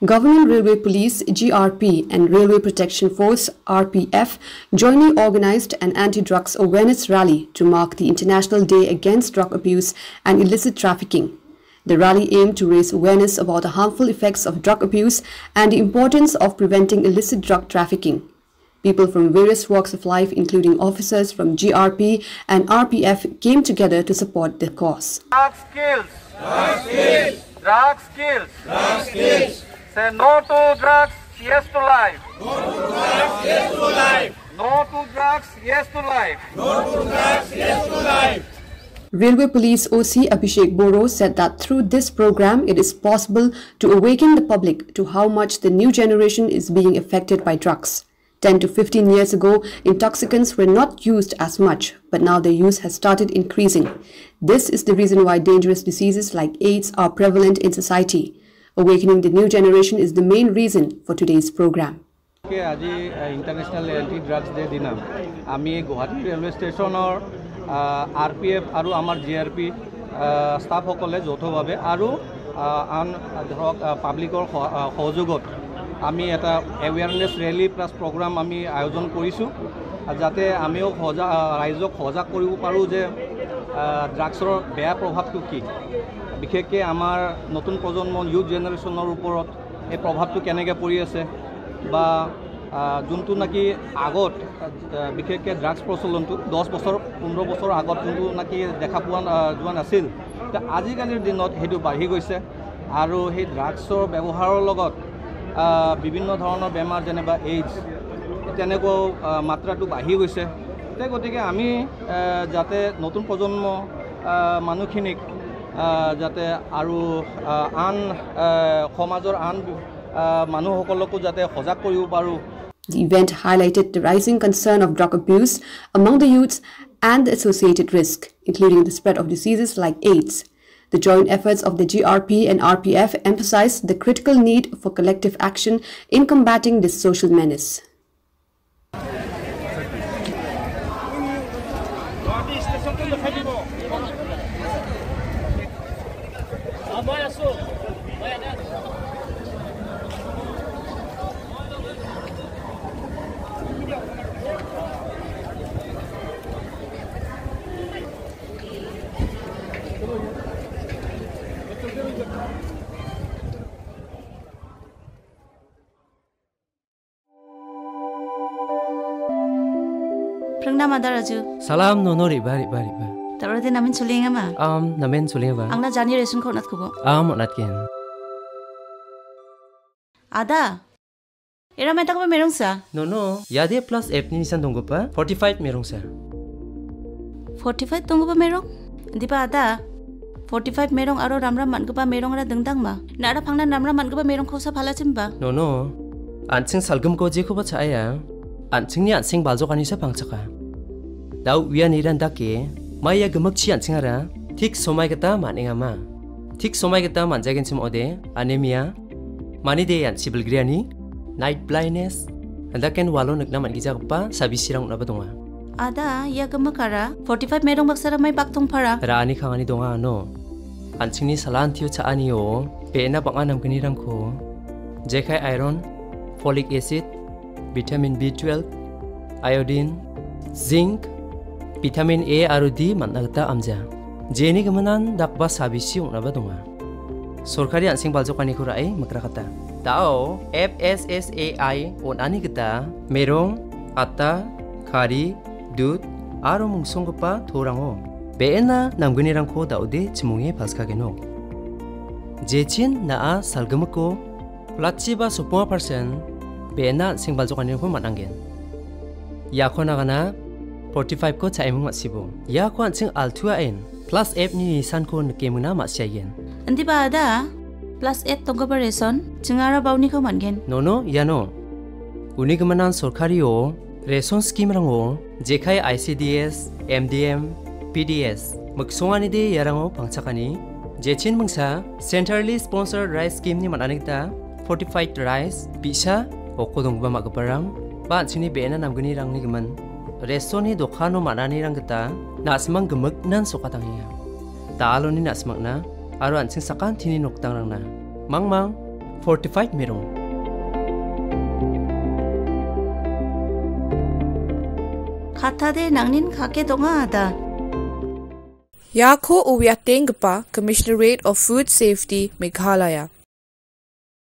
Government Railway Police GRP and Railway Protection Force RPF jointly organized an anti-drugs awareness rally to mark the International Day Against Drug Abuse and Illicit Trafficking. The rally aimed to raise awareness about the harmful effects of drug abuse and the importance of preventing illicit drug trafficking. People from various walks of life, including officers from GRP and RPF, came together to support the cause. Drug skills. Drug skills. Drug skills. Drug skills. Say no to drugs, yes to life. No to drugs, yes to life. No to drugs, yes to life. No to drugs, yes to life. Railway Police OC Abhishek Boro said that through this program, it is possible to awaken the public to how much the new generation is being affected by drugs. 10 to 15 years ago, intoxicants were not used as much, but now their use has started increasing. This is the reason why dangerous diseases like AIDS are prevalent in society. Awakening the new generation is the main reason for today's program. Today, International Anti-Drugs Day dina, ami Guwahati Railway Station or RPF aru amar GRP staff hokole jotho bhabe aru an dhorok public or sohojogot ami eta awareness rally plus program ami ayojon korisu jate amio raizok hojak koribo paru je drugsor beya probhabtu ki বিশেষকে আমাৰ নতুন প্ৰজন্ম youth জেনাৰেশ্যনৰ ওপৰত এই প্ৰভাৱটো কেনেকৈ পৰি আছে বা যোনটো নাকি আগত বিশেষকে ড্ৰাগছ প্ৰচলনটো 10 বছৰ 15 বছৰ আগত যোনটো নাকি দেখা পোৱা যোৱা নাছিল আজিকালিৰ দিনত হেতু বাঢ়ি গৈছে আৰু সেই ড্ৰাগছৰ ব্যৱহাৰৰ লগত বিভিন্ন ধৰণৰ বেমাৰ যেনেবা এইডছ তেনেকৈ মাত্ৰাটো বাঢ়ি গৈছে গতিকে আমি যাতে নতুন প্ৰজন্ম মানুহখিনিক যাতে আৰু আন সমাজৰ আন মানুহসকলকো যাতে সজাগ কৰিব পাৰো। The event highlighted the rising concern of drug abuse among the youths and the associated risk, including the spread of diseases like AIDS. The joint efforts of the GRP and RPF emphasized the critical need for collective action in combating this social menace. Prangnam Ada Raju. Salam nono riba. Tarode namin sulinga ma. Namen sulinga ba. Angna jani resun ko nat kubo. Monat ken. Ada. Era meta ko merong sa. No. Yade plus app ni nisan tunggu pa 45 merong sa. 45 tunggu pa merong. Di pa ada. 45 merong aro ramram man ko pa merong ra dengdang ma. Nara phangna ramram man ko pa merong khosa phala chimba. No. Anching salgum ko je ko ba chaya. Anching ni anching baljo kani sa pangchaka. Dau wiya niran dake maya gemak chi anching ara thik somai kata maninga ma. Thik somai kata manjagen chim ode anemia mani de an sibil griani night blindness andaken walo nakna man gija pa sabi sirang na badonga. Ada ya gemakara 45 merong baksara mai baktong para. Rani khangani donga no. Anching ni salan thiu cha ani o pe na banga nam kini ram ko jekai iron folic acid vitamin B12 iodine zinc vitamin A aru D managta amja jeni gamanan dakba sabisi unaba donga sorkari ansing baljokani kurai makrakata tao FSSAI onani kita merong ata khari dud aro mungsongpa thorango beena namguni rangko daude chimunge paskageno jechin naa salgamako platchiba 10% beena singbaljokani ko manangen yakona gana 45 ko chaimung masibo ya ko anching altua en plus f ni nisan ko nakemuna masyayen andi ba ada plus f tongo reson chingara bauni ko mangen no yano uni gamanan sorkari o reson scheme rango jekai ICDS MDM PDS muksongani de yarango pangchakani jechin mungsa centrally sponsored rice scheme ni mananigta fortified rice bisa okodongba magaparang ba chini bena namgani rangni gaman Resoni dokano manani rang kita nasmang gemek nan sokatangiya Taaloni na smakna aro anching sakan thini noktang rangna mangmang 45 merong Khatade nangnin khake donga ada Yakho Uwyatengpa, Commissionerate of Food Safety, Meghalaya.